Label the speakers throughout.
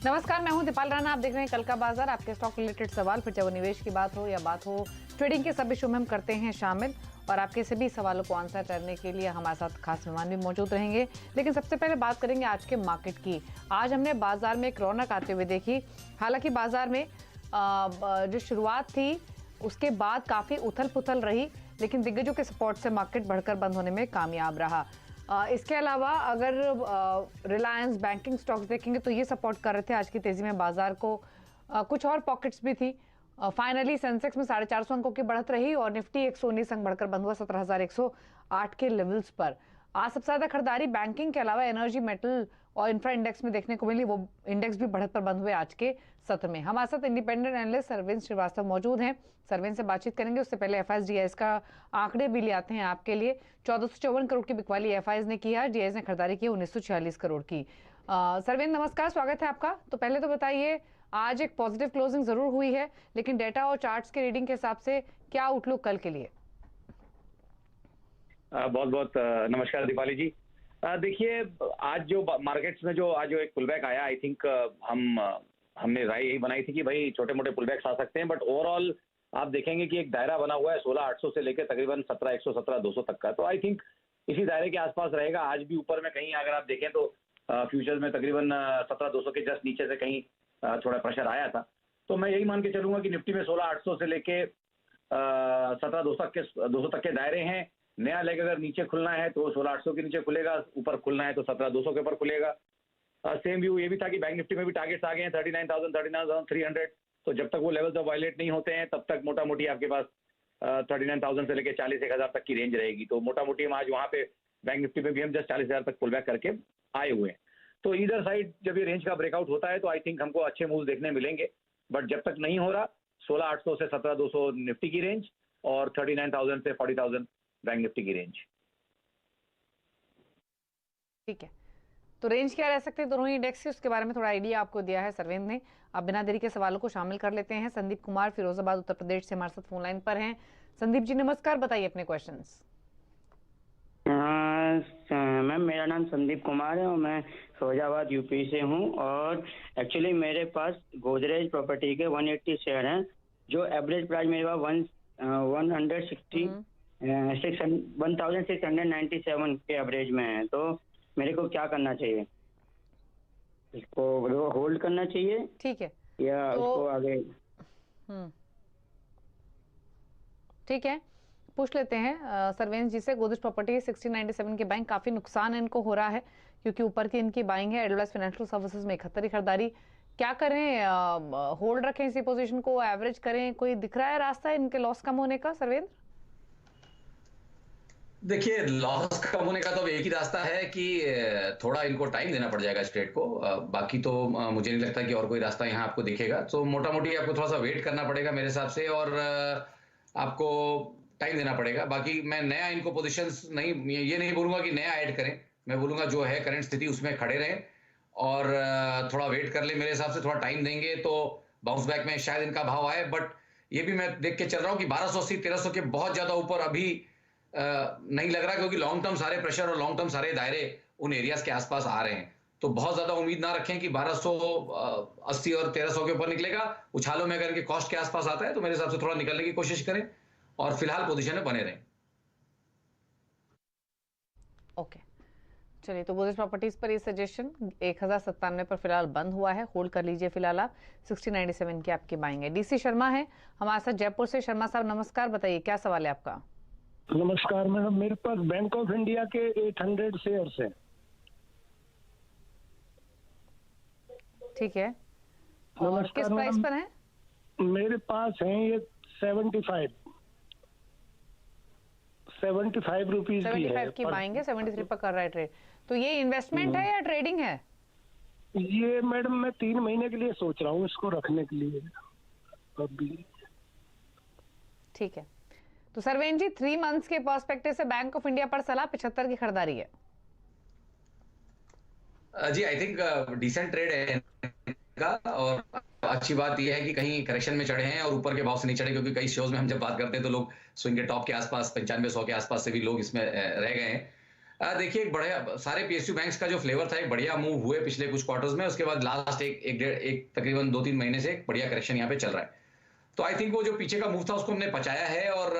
Speaker 1: नमस्कार, मैं हूं दीपाल राणा। आप देख रहे हैं कल का बाजार। आपके स्टॉक रिलेटेड सवाल, फिर चाहे वो निवेश की बात हो या बात हो ट्रेडिंग के, सभी शो में हम करते हैं शामिल। और आपके सभी सवालों को आंसर करने के लिए हमारे साथ खास मेहमान भी मौजूद रहेंगे। लेकिन सबसे पहले बात करेंगे आज के मार्केट की। आज हमने बाजार में एक रौनक आते हुए देखी। हालांकि बाजार में जो शुरुआत थी उसके बाद काफी उथल पुथल रही, लेकिन दिग्गजों के सपोर्ट से मार्केट बढ़कर बंद होने में कामयाब रहा। इसके अलावा अगर रिलायंस बैंकिंग स्टॉक्स देखेंगे तो ये सपोर्ट कर रहे थे आज की तेजी में बाजार को। कुछ और पॉकेट्स भी थी। फाइनली सेंसेक्स में 450 अंकों की बढ़त रही और निफ्टी 119 अंक बढ़कर बंद हुआ 17,108 के लेवल्स पर। आज सबसे ज्यादा खरीदारी बैंकिंग के अलावा एनर्जी, मेटल और इंफ्रा इंडेक्स में देखने को मिली। वो इंडेक्स भी बढ़त पर बंद हुए आज के सत्र में। हमारे साथ इंडिपेंडेंट एनालिस्ट सरवीन श्रीवास्तव मौजूद हैं। सरवीन से बातचीत करेंगे। उससे पहले एफआईएस का आंकड़े भी ले आते हैं आपके लिए। 1454 करोड़ की बिकवाली एफआईएस ने किया, डीआईएस ने खरीदारी की 1946 करोड़ की। सरवीन नमस्कार, स्वागत है आपका। तो पहले तो बताइए, आज एक पॉजिटिव क्लोजिंग जरूर हुई है, लेकिन डेटा और चार्ट्स के रीडिंग के हिसाब से क्या आउटलुक कल के लिए?
Speaker 2: बहुत बहुत नमस्कार दीपाली जी। देखिए, आज जो मार्केट्स में जो आज जो एक पुलबैक आया, आई थिंक हमने राय यही बनाई थी कि भाई छोटे मोटे पुलबैक्स आ सकते हैं, बट ओवरऑल आप देखेंगे कि एक दायरा बना हुआ है 16,800 से लेकर तकरीबन 17,100 17,200 तक का। तो आई थिंक इसी दायरे के आसपास रहेगा। आज भी ऊपर में कहीं अगर आप देखें तो फ्यूचर्स में तकरीबन 17,200 के जस्ट नीचे से कहीं थोड़ा प्रेशर आया था। तो मैं यही मान के चलूंगा कि निफ्टी में 16,800 से लेके 17,200 तक के दायरे हैं। नया लेग अगर नीचे खुलना है तो 16,800 के नीचे खुलेगा, ऊपर खुलना है तो 17,200 के ऊपर खुलेगा। सेम व्यू ये भी था कि बैंक निफ्टी में भी टारगेट्स आ गए हैं 39,000 39,300। तो जब तक वो लेवल जब वायलेट नहीं होते हैं तब तक मोटा मोटी आपके पास 39,000 से लेकर 40,000 तक की रेंज रहेगी। तो मोटा मोटी हम आज वहाँ पे बैंक निफ्टी में भी हम जस्ट 40,000 तक पुल बैक करके आए हुए हैं। तो इधर साइड जब ये रेंज का ब्रेकआउट होता है तो आई थिंक हमको अच्छे मूव देखने मिलेंगे। बट जब तक नहीं हो रहा, 16,800 से 17,200 निफ्टी की रेंज और 39,000 से 40,000 बैंक निफ्टी की रेंज।
Speaker 1: ठीक है, तो रेंज क्या रह सकते हैं दोनों ही इंडेक्स से, उसके बारे में थोड़ा आइडिया आपको दिया है सरवेंद ने। अब बिना देरी के सवालों को शामिल कर लेते हैं। संदीप कुमार फिरोजाबाद उत्तर प्रदेश से हमारे साथ फोन लाइन पर हैं। संदीप जी नमस्कार, बताइए अपने क्वेश्चंस।
Speaker 3: मैम, मेरा नाम संदीप कुमार है और मैं फिरोजाबाद यूपी से हूँ। और एक्चुअली मेरे पास गोदरेज प्रॉपर्टी के 180 शेयर हैं, जो एवरेज प्राइस मेरे पास 1697 के एवरेज में है। तो मेरे को क्या करना चाहिए? इसको होल्ड करना चाहिए,
Speaker 1: ठीक है,
Speaker 3: या
Speaker 1: तो
Speaker 3: उसको आगे?
Speaker 1: ठीक है, पूछ लेते हैं सरवेंस जी से। गोदरेज प्रॉपर्टी 1697 के बैंक, काफी नुकसान इनको हो रहा है क्योंकि ऊपर की इनकी बाइंग है। एडवाइस फाइनेंशियल सर्विसेज में 71 खरीदारी। क्या करें? होल्ड रखें इसी पोजीशन को, एवरेज करें? कोई दिख रहा है रास्ता इनके लॉस कम होने का सरवेंद्र?
Speaker 4: देखिए, लॉस कम होने का तो एक ही रास्ता है कि थोड़ा इनको टाइम देना पड़ जाएगा स्ट्रेट को। बाकी तो मुझे नहीं लगता कि और कोई रास्ता यहाँ आपको दिखेगा। तो मोटा मोटी आपको थोड़ा सा वेट करना पड़ेगा मेरे हिसाब से, और आपको टाइम देना पड़ेगा। बाकी मैं नया इनको पोजीशंस नहीं, ये नहीं बोलूंगा कि नया ऐड करें। मैं बोलूंगा जो है करंट स्थिति उसमें खड़े रहें और थोड़ा वेट कर ले। मेरे हिसाब से थोड़ा टाइम देंगे तो बाउंस बैक में शायद इनका भाव आए। बट ये भी मैं देख के चल रहा हूँ कि 1280 1300 के बहुत ज्यादा ऊपर अभी नहीं लग रहा, क्योंकि लॉन्ग टर्म सारे प्रेशर और लॉन्ग टर्म सारे दायरे उन एरियाज के आसपास आ रहे हैं। तो बहुत ज्यादा उम्मीद ना रखें कि 1280 और 1300 के ऊपर निकलेगा। उछालों में अगर इनके कॉस्ट के आसपास आता है तो मेरे हिसाब से थोड़ा निकलने की कोशिश करें और फिलहाल पोजीशन में बने रहें।
Speaker 1: ओके, चलिए, तो गोदरेज प्रॉपर्टीज पर ये सजेशन 1097 पर फिलहाल बंद हुआ है। होल्ड कर लीजिए फिलहाल आप। 1697 की आपकी बाइंग है। डीसी शर्मा है हमारे साथ जयपुर से। शर्मा साहब नमस्कार, बताइए क्या सवाल है आपका?
Speaker 5: नमस्कार मैडम, मेरे पास बैंक ऑफ इंडिया के 800 शेयर्स हैं।
Speaker 1: ठीक है, और किस प्राइस पर है?
Speaker 5: मेरे पास हैं ये 75 रुपीज की है।
Speaker 1: 75 की बाइंग है, 73 पर कर रहा है ट्रेड। तो ये इन्वेस्टमेंट है या ट्रेडिंग है?
Speaker 5: ये मैडम मैं 3 महीने के लिए सोच रहा हूँ इसको रखने के लिए अभी।
Speaker 1: ठीक है, तो सरवेन जी 3 मंथ्स के पर्सपेक्टिव से बैंक ऑफ इंडिया पर सलाह 75 की खरीदारी है।
Speaker 4: जी, आई थिंक डिसेंट ट्रेड है का। और अच्छी बात यह है कि कहीं करेक्शन में चढ़े हैं और ऊपर के भाव से नहीं चढ़े, क्योंकि कई शोज में हम जब बात करते हैं तो लोग स्विंग के टॉप के आसपास 9500 के आसपास से भी लोग इसमें रह गए हैं। देखिए एक बढ़िया सारे पीएसयू बैंक्स का जो फ्लेवर था, एक बढ़िया मूव हुए पिछले कुछ क्वार्टर्स में, उसके बाद लास्ट एक तकरीबन 2-3 महीने से एक बढ़िया करेक्शन यहाँ पे चल रहा है। तो आई थिंक वो जो पीछे का मूव था उसको हमने पचाया है, और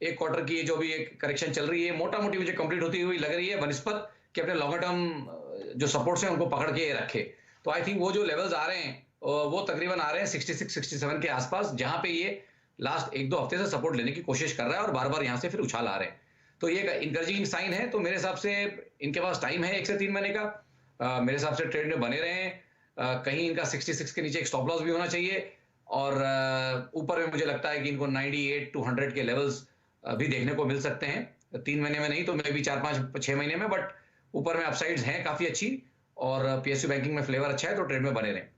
Speaker 4: एक क्वार्टर की जो भी एक करेक्शन चल रही है मोटा मोटी मुझे कंप्लीट होती हुई लग रही है बनस्पत कि अपने लॉन्गर टर्म जो सपोर्ट्स हैं उनको पकड़ के रखे। तो आई थिंक वो जो लेवल्स आ रहे हैं वो तकरीबन आ रहे हैं 66-67 के आसपास, जहां पे ये लास्ट 1-2 हफ्ते से सपोर्ट लेने की कोशिश कर रहा है और बार बार यहाँ से फिर उछाल आ रहे हैं। तो ये एक इंकरेजिंग साइन है। तो मेरे हिसाब से इनके पास टाइम है 1 से 3 महीने का। मेरे हिसाब से ट्रेड में बने रहें। कहीं इनका 66 के नीचे एक स्टॉप लॉस भी होना चाहिए, और ऊपर में मुझे लगता है कि इनको 98-100 के लेवल्स भी देखने को मिल सकते हैं। 3 महीने में नहीं तो मे भी 4-5-6 महीने में, बट ऊपर में अपसाइड्स हैं काफी अच्छी, और पीएसयू बैंकिंग में फ्लेवर अच्छा है, तो ट्रेड में बने रहें।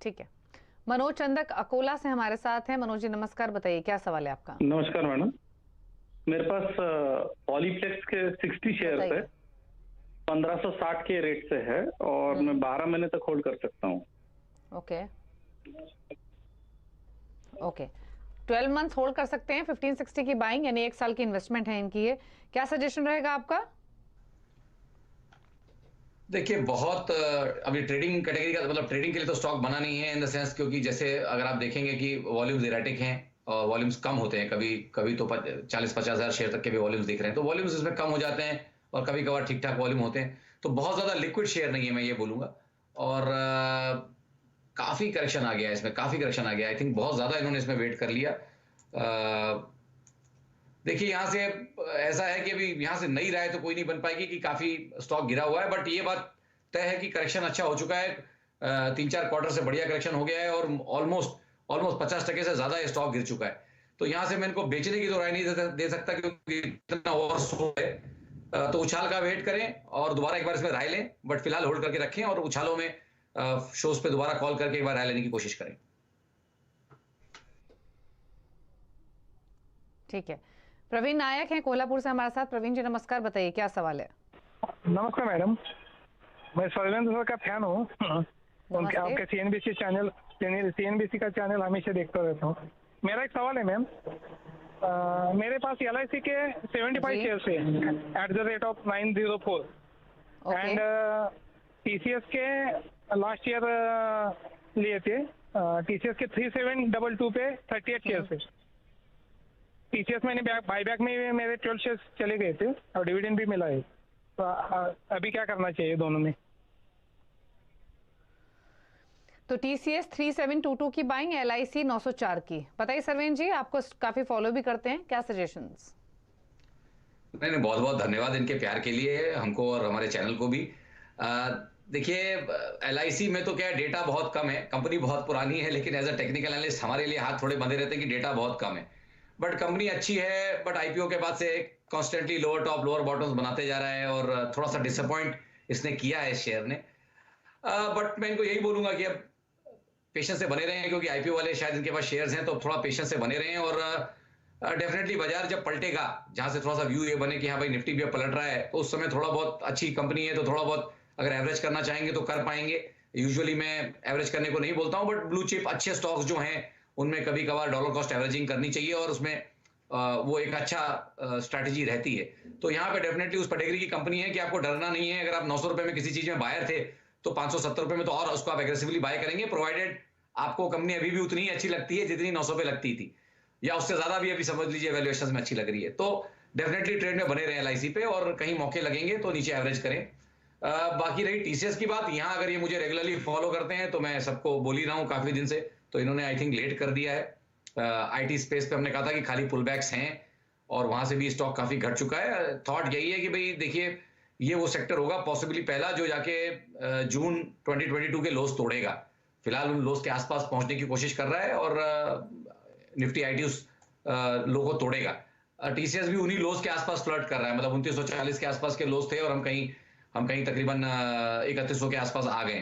Speaker 1: ठीक है, मनोज चंदक अकोला से हमारे साथ हैं। मनोज जी नमस्कार, बताइए क्या सवाल है आपका।
Speaker 6: नमस्कार मैडम, मेरे पास पॉलीप्लेक्स के 60 शेयर है, 1560 के रेट से है, और मैं 12 महीने तक होल्ड कर सकता हूँ।
Speaker 1: ओके ओके, 12 मंथ्स होल्ड कर सकते हैं। 1560 की बाइंग, यानी 1 साल की इन्वेस्टमेंट है इनकी। ये क्या सजेशन रहेगा आपका?
Speaker 4: देखिए बहुत अभी ट्रेडिंग कैटेगरी का मतलब ट्रेडिंग के लिए तो स्टॉक बना नहीं है इन द सेंस, क्योंकि जैसे अगर आप देखेंगे कि वॉल्यूम्स इरेटिक हैं और वॉल्यूम्स कम होते हैं, कभी कभी तो 40-50 हज़ार शेयर तक के भी वॉल्यूम्स दिख रहे हैं, तो वॉल्यूम्स इसमें कम हो जाते हैं, और कभी कभार ठीक ठाक वॉल्यूम होते हैं। तो बहुत ज्यादा लिक्विड शेयर नहीं है, मैं ये बोलूंगा। और काफी करेक्शन आ गया है इसमें, काफी करेक्शन आ गया। आई थिंक बहुत ज्यादा इन्होंने इसमें वेट कर लिया। देखिए यहाँ से ऐसा है कि अभी यहाँ से नई राय तो कोई नहीं बन पाएगी कि काफी स्टॉक गिरा हुआ है, बट ये बात तय है कि करेक्शन अच्छा हो चुका है। 3-4 क्वार्टर से बढ़िया करेक्शन हो गया है, और ऑलमोस्ट 50% से ज्यादा ये स्टॉक गिर चुका है। तो यहाँ से मैं इनको बेचने की तो राय नहीं दे सकता, क्योंकि इतना ओवरसोल्ड है। तो उछाल का वेट करें और दोबारा एक बार इसमें राय लें, बट फिलहाल होल्ड करके रखें, और उछालों में शोज पे दोबारा कॉल करके एक बार राय लेने की कोशिश करें।
Speaker 1: ठीक है, प्रवीण नायक हैं कोल्हापुर से हमारे साथ। प्रवीण जी नमस्कार, बताइए क्या सवाल है।
Speaker 5: नमस्कार मैडम, मैं शैलेंद्र सर का फैन हूँ।
Speaker 1: नमस्ते।
Speaker 5: आपके सीएनबीसी का चैनल हमेशा देखता रहता हूँ। मेरा एक सवाल है मैम, मेरे पास LIC के 75 शेयर है at the rate of 904, and TCS के लास्ट ईयर लिए थे। TCS के 3722 पे 38 शेयर है। TCS मैंने बाईबैक में मेरे 12 शेयर चले गए थे, और डिविडेंड भी मिला है। तो अभी क्या करना चाहिए दोनों में?
Speaker 1: तो TCS 3722 की बाइंग, LIC 904 की। बताइए सरवेन जी, आपको काफी फॉलो भी करते हैं, क्या सजेशंस?
Speaker 4: नहीं, बहुत बहुत धन्यवाद इनके प्यार के लिए, हमको और हमारे चैनल को भी। देखिए LIC में तो क्या है, डेटा बहुत कम है, कंपनी बहुत पुरानी है, लेकिन एज अ टेक्निकल एनालिस्ट हमारे लिए हाथ थोड़े बंधे रहते हैं कि डेटा बहुत कम है। बट कंपनी अच्छी है, बट IPO के बाद से constantly lower top lower bottoms बनाते जा रहा है, और थोड़ा सा डिसअपॉइंट इसने किया है शेयर ने। बट मैं इनको यही बोलूंगा कि अब पेशेंस से बने रहें, क्योंकि IPO वाले शायद इनके पास शेयर्स हैं, तो थोड़ा पेशेंस से बने रहें। और डेफिनेटली बाजार जब पलटेगा, जहां से थोड़ा सा व्यू ये बने कि हाँ भाई निफ्टी भी अब पलट रहा है, तो उस समय थोड़ा बहुत अच्छी कंपनी है तो थोड़ा बहुत अगर एवरेज करना चाहेंगे तो कर पाएंगे। यूजुअली मैं एवरेज करने को नहीं बोलता हूं, बट ब्लू चिप अच्छे स्टॉक्स जो हैं उनमें कभी कभार डॉलर कॉस्ट एवरेजिंग करनी चाहिए, और उसमें वो एक अच्छा स्ट्रैटेजी रहती है। तो यहाँ पे डेफिनेटली उस कैटेगरी की कंपनी है कि आपको डरना नहीं है। अगर आप 900 रुपए में किसी चीज में बायर थे, तो 570 रुपए में तो और उसको आप एग्रेसिवली बाय करेंगे, प्रोवाइडेड आपको कंपनी अभी भी उतनी ही अच्छी लगती है जितनी 900 पे लगती थी, या उससे ज्यादा भी अभी समझ लीजिए वैल्यूएशन में अच्छी लग रही है। तो डेफिनेटली ट्रेड में बने रहे LIC पे, और कहीं मौके लगेंगे तो नीचे एवरेज करें। बाकी रही TCS की बात, यहाँ अगर ये मुझे रेगुलरली फॉलो करते हैं तो मैं सबको बोल ही रहा हूँ काफी दिन से, तो इन्होंने आई थिंक लेट कर दिया है। IT स्पेस पे हमने कहा था कि खाली पुल बैक्स हैं, और वहां से भी स्टॉक काफी घट चुका है। थॉट यही है कि भाई देखिए ये वो सेक्टर होगा पॉसिबली पहला जो जाके जून 2022 के लोस तोड़ेगा। फिलहाल उन लोस के आसपास पहुंचने की कोशिश कर रहा है, और निफ्टी IT उस लो को तोड़ेगा। TCS भी उन्हीं लोस के आसपास फ्लर्ट कर रहा है, मतलब 2940 के आसपास के लोस थे, और हम कहीं तकरीबन 3100 के आसपास आ गए।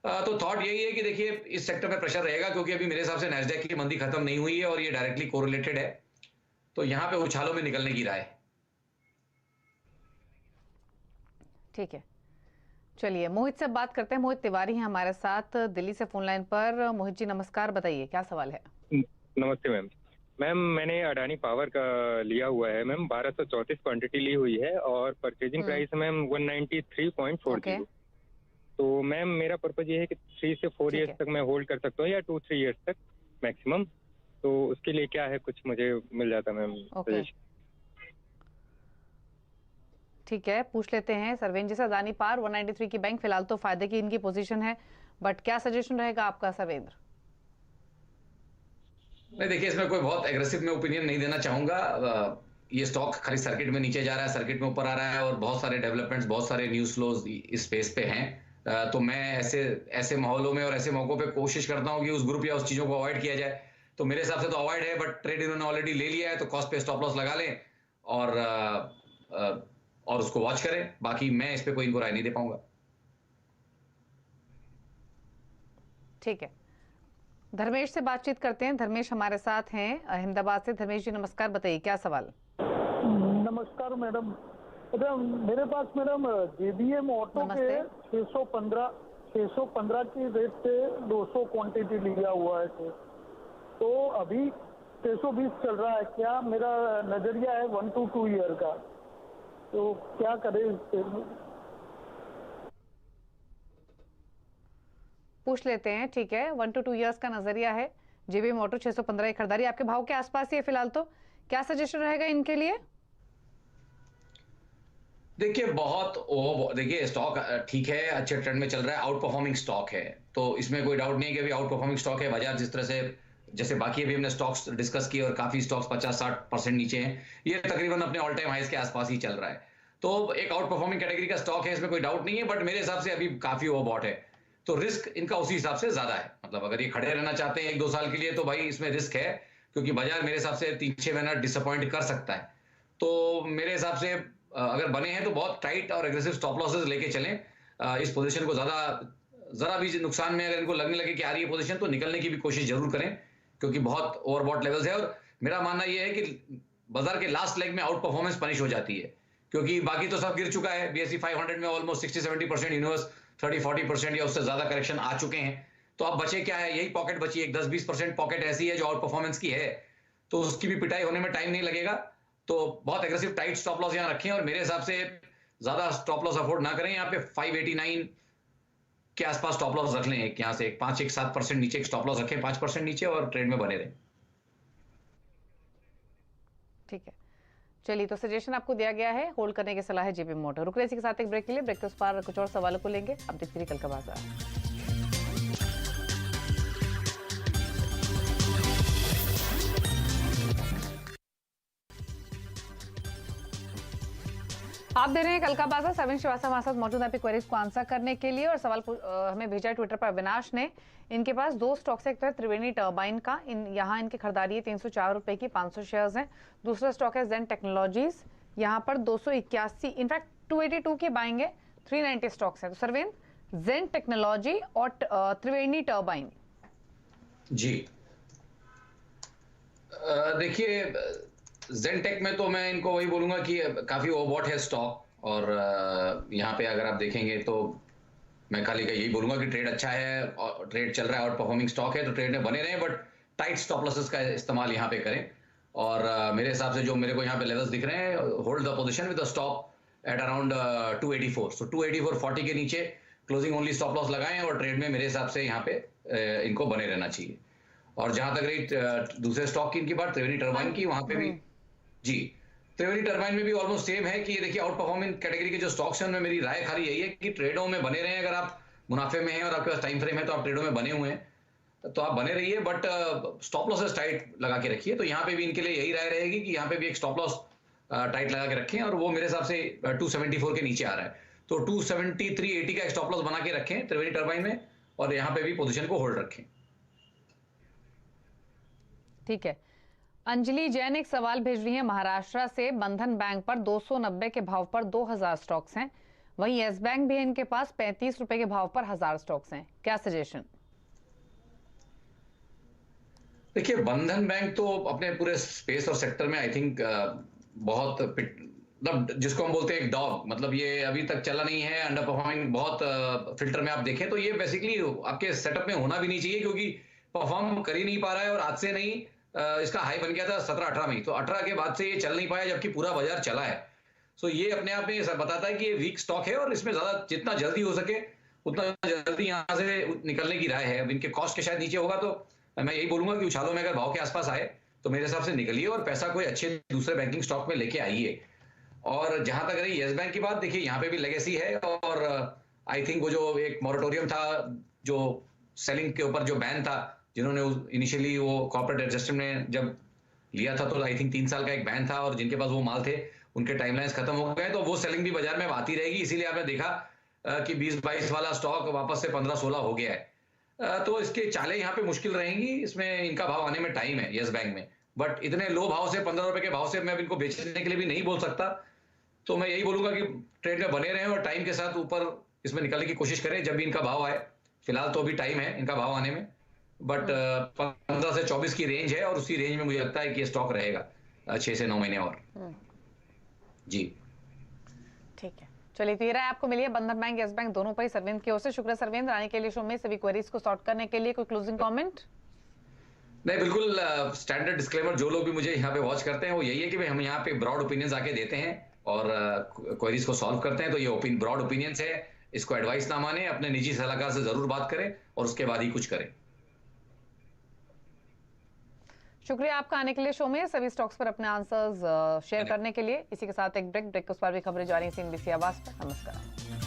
Speaker 4: तो थॉट यही है कि देखिए इस सेक्टर में प्रेशर रहेगा, क्योंकि अभी मेरे हिसाब से नैस्डैक की मंदी खत्म नहीं हुई है, और ये डायरेक्टली कोरिलेटेड है। तो यहाँ पे उछालों में निकलने की राय। ठीक
Speaker 1: है, चलिए मोहित से बात करते हैं। मोहित तिवारी हैं हमारे साथ दिल्ली से फोन लाइन पर। मोहित जी नमस्कार, बताइए क्या सवाल है।
Speaker 7: नमस्ते मैम, मैम मैंने अडानी पावर का लिया हुआ है मैम, 1234 क्वांटिटी ली हुई है और परचेजिंग प्राइस मैम 193.40।
Speaker 1: ओके
Speaker 7: तो मैम मेरा पर्पज ये है कि 3 से 4
Speaker 1: ठीक
Speaker 7: इयर्स
Speaker 1: है।
Speaker 7: तक मैं होल्ड कर सकता हूँ या 2-3 इयर्स तक मैक्सिमम। तो उसके लिए क्या है, कुछ मुझे मिल जाता मैम
Speaker 1: ओके
Speaker 7: सजेशन।
Speaker 1: ठीक है, पूछ लेते हैं सरवेंद्र जी से। अदानी पावर 193 की बैंक फिलहाल तो फायदे की इनकी पोजीशन है, बट क्या सजेशन रहेगा आपका सरवेंद्र?
Speaker 4: नहीं देखिए, इसमें कोई बहुत एग्रेसिव मैं ओपिनियन नहीं देना चाहूंगा। ये स्टॉक खाली सर्किट में नीचे जा रहा है, सर्किट में ऊपर आ रहा है और बहुत सारे डेवलपमेंट्स, बहुत सारे न्यूज फ्लोज इस स्पेस पे हैं। तो मैं ऐसे ऐसे माहौलों में और ऐसे मौकों पे कोशिश करता हूं कि उस ग्रुप या उस चीजों को अवॉइड किया जाए। तो मेरे हिसाब से तो अवॉइड है, बट ट्रेड इन्होंने ऑलरेडी ले लिया है तो कॉस्ट पे स्टॉप लॉस लगा लें और उसको वॉच करें। बाकी मैं इस पे कोई इनको राय नहीं दे पाऊंगा।
Speaker 1: ठीक है, धर्मेश से बातचीत करते हैं। धर्मेश हमारे साथ हैं अहमदाबाद से। धर्मेश जी नमस्कार, बताइए क्या सवाल?
Speaker 8: नमस्कार मैडम। अच्छा, मेरे पास मैडम JBM ऑटो के 615 की रेट पे 200 क्वांटिटी लिया हुआ है सर। तो अभी 620 चल रहा है, क्या मेरा नजरिया है 1 to 2 ईयर का, तो क्या करें इस पे?
Speaker 1: पूछ लेते हैं, ठीक है। 1 to 2 इयर्स का नजरिया है। JBM ऑटो 615 की खरीदारी आपके भाव के आसपास ही है फिलहाल, तो क्या सजेशन रहेगा इनके लिए?
Speaker 4: देखिए देखिए स्टॉक ठीक है, अच्छे ट्रेंड में चल रहा है, आउट परफॉर्मिंग स्टॉक है, तो इसमें कोई डाउट नहीं है कि अभी आउट परफॉर्मिंग स्टॉक है। बाजार जिस तरह से, जैसे बाकी अभी हमने स्टॉक्स डिस्कस किए और काफी स्टॉक्स 50-60% नीचे हैं, ये तकरीबन अपने ऑल टाइम हाइज के आसपास ही चल रहा है। तो एक आउट परफॉर्मिंग कैटेगरी का स्टॉक है, इसमें कोई डाउट नहीं है, बट मेरे हिसाब से अभी काफी ओवरबॉट है, तो रिस्क इनका उसी हिसाब से ज्यादा है। मतलब अगर ये खड़े रहना चाहते हैं 1-2 साल के लिए तो भाई इसमें रिस्क है, क्योंकि बाजार मेरे हिसाब से 3-6 महीना डिसअपॉइंट कर सकता है। तो मेरे हिसाब से अगर बने हैं तो बहुत टाइट और एग्रेसिव स्टॉप लॉसेस लेके चलें। इस पोजीशन को जरा भी नुकसान में अगर इनको लगने लगे कि आ रही है पोजीशन, तो निकलने की भी कोशिश जरूर करें, क्योंकि बहुत ओवरबॉट लेवल्स है। और मेरा मानना यह है कि बाजार के लास्ट लेग में आउट परफॉर्मेंस पनिश हो जाती है, क्योंकि बाकी तो सब गिर चुका है। BSE 500 में ऑलमोस्ट 60-70%, यूनिवर्स 30-40% या उससे ज्यादा करेक्शन आ चुके हैं। तो अब बचे क्या है, यही पॉकेट बची है, 10-20% पॉकेट ऐसी है जो आउट परफॉर्मेंस की है, तो उसकी भी पिटाई होने में टाइम नहीं लगेगा। तो बहुत एग्रेसिव टाइट स्टॉप लॉस यहाँ रखें और मेरे हिसाब से ज्यादा स्टॉप लॉस अफोर्ड ना करें। यहाँ पे 589 के आसपास स्टॉप लॉस रख लें, यहाँ से 5-7% नीचे एक स्टॉप लॉस रखें, 5% नीचे, और ट्रेड में बने रहें।
Speaker 1: ठीक है, चलिए, तो सजेशन आपको दिया गया है, होल्ड करने की सलाह है JBM ऑटो। रुक रहे इसी के साथ एक ब्रेक के लिए। ब्रेक के उस पार कुछ और सवालों को लेंगे। अब देखते रहिए कल का बाजार। आप दे रहे हैं कल का बाजार। सरवेंद्र श्रीवास्तव हमारे साथ मौजूद है क्वेरीज को आंसर करने के लिए। और सवाल हमें भेजा है ट्विटर पर अविनाश ने। इनके पास 2 स्टॉक्स है, एक तो है त्रिवेणी टर्बाइन का, यहाँ इनकी खरीदारी है 304 रुपए की, 500 शेयर्स हैं। दूसरा स्टॉक है जेन टेक्नोलॉजीज, यहाँ पर 281, इनफैक्ट 282 की बाइंग है, 390 स्टॉक्स है। तो सरवेंद्र, जेन टेक्नोलॉजी और त्रिवेणी टर्बाइन।
Speaker 4: जी देखिए, जेनटेक में तो मैं इनको वही बोलूंगा कि काफी ओवरबॉट है स्टॉक, और यहाँ पे अगर आप देखेंगे तो मैं खाली का यही बोलूंगा कि ट्रेड अच्छा है, ट्रेड चल रहा है, आउट परफॉर्मिंग स्टॉक है, तो ट्रेड में बने रहें, बट टाइट स्टॉप लॉसेस का इस्तेमाल यहाँ पे करें। और मेरे हिसाब से जो मेरे को यहाँ पे लेवल्स दिख रहे हैं, hold the position with the stop at around 284। सो 284.40 के नीचे क्लोजिंग ओनली स्टॉप लॉस लगाएं, और ट्रेड में मेरे हिसाब से यहाँ पे इनको बने रहना चाहिए। और जहां तक रही दूसरे स्टॉक की इनकी बात, त्रिवेणी टर्बाइन की, वहां पे भी जी, त्रिवेणी टर्बाइन में भी ऑलमोस्ट सेम है कि देखिए आउट परफॉर्मिंग कैटेगरी के जो स्टॉक्स हैं उनमें मेरी राय खाली यही है कि ट्रेडों में बने रहें। अगर आप मुनाफे में हैं और आपके पास टाइम फ्रेम है तो आप ट्रेडों में बने हुए हैं तो आप बने रहिए, बट स्टॉप लॉसेस टाइट लगा के रखिए। तो यहाँ पे भी इनके लिए यही राय रहेगी कि यहाँ पे भी एक स्टॉप लॉस टाइट लगा के रखें, और वो मेरे हिसाब से 274 के नीचे आ रहा है, तो 273.80 का एक स्टॉप लॉस बना के रखें त्रिवेणी टर्बाइन में, और यहाँ पे भी पोजीशन को होल्ड रखें।
Speaker 1: ठीक है, अंजलि जैन एक सवाल भेज रही है महाराष्ट्र से। बंधन बैंक पर 290 के भाव पर 2000 स्टॉक्स हैं, वहीं यस बैंक भी है इनके पास 35 रुपए के भाव पर 1000 स्टॉक्स हैं, क्या सजेशन?
Speaker 4: देखिए, बंधन बैंक तो अपने पूरे स्पेस और सेक्टर में आई थिंक बहुत, मतलब जिसको हम बोलते हैं एक डॉग, मतलब ये अभी तक चला नहीं है, अंडर परफॉर्मिंग बहुत फिल्टर में आप देखें तो ये बेसिकली आपके सेटअप में होना भी नहीं चाहिए, क्योंकि परफॉर्म कर ही नहीं पा रहा है, और आज से नहीं इसका हाई बन गया था 17-18 में, तो 18 के बाद से ये चल नहीं पाया जबकि पूरा बाजार चला है। सो ये अपने आप में बताता है कि ये वीक स्टॉक है और इसमें ज्यादा जितना जल्दी हो सके उतना जल्दी यहाँ से निकलने की राय है। अब इनके कॉस्ट के शायद नीचे होगा तो मैं यही बोलूंगा कि उछालों में अगर भाव के आसपास आए तो मेरे हिसाब से निकलिए और पैसा कोई अच्छे दूसरे बैंकिंग स्टॉक में लेके आइए। और जहां तक रही येस बैंक की बात, देखिए यहाँ पे भी लेगेसी है और आई थिंक वो जो एक मॉरेटोरियम था जो सेलिंग के ऊपर जो बैन था, जिन्होंने इनिशियली वो कॉर्पोरेट एडजस्टमेंट में जब लिया था तो आई थिंक 3 साल का एक बैन था और जिनके पास वो माल थे उनके टाइमलाइंस खत्म हो गए, तो वो सेलिंग भी बाजार में आती रहेगी। इसीलिए आपने देखा कि 20-22 वाला स्टॉक वापस से 15-16 हो गया है। तो इसके चालें यहाँ पे मुश्किल रहेंगी, इसमें इनका भाव आने में टाइम है येस बैंक में। बट इतने लो भाव से 15 रुपए के भाव से मैं अब इनको बेचने के लिए भी नहीं बोल सकता, तो मैं यही बोलूंगा कि ट्रेड में बने रहें और टाइम के साथ ऊपर इसमें निकलने की कोशिश करें जब भी इनका भाव आए। फिलहाल तो अभी टाइम है इनका भाव आने में, बट 15 से 24 की रेंज है और उसी रेंज में मुझे लगता है कि ये स्टॉक रहेगा 6 से 9 महीने और। जी
Speaker 1: ठीक है, चलिए तो ये राय आपको मिली है बंधन बैंक येस बैंक दोनों पर ही सरविंद की ओर से। शुक्रिया सरविंद, आने के लिए शो में सभी क्वेरीज को सॉर्ट करने के लिए। कोई क्लोजिंग कमेंट?
Speaker 4: नहीं, बिल्कुल स्टैंडर्ड डिस्क्लेमर जो लोग भी मुझे यहाँ पे वॉच करते हैं वो यही है कि भाई हम यहाँ पे ब्रॉड ओपिनियंस आके देते हैं और क्वेरीज को सॉल्व करते हैं। तो ये ब्रॉड ओपिनियंस है, इसको एडवाइस ना माने, अपने निजी सलाहकार से जरूर बात करें और उसके बाद ही कुछ करें।
Speaker 1: शुक्रिया आपका आने के लिए शो में, सभी स्टॉक्स पर अपने आंसर्स शेयर करने के लिए। इसी के साथ एक ब्रेक के उस पर भी खबरें जारी CNBC आवाज पर। नमस्कार।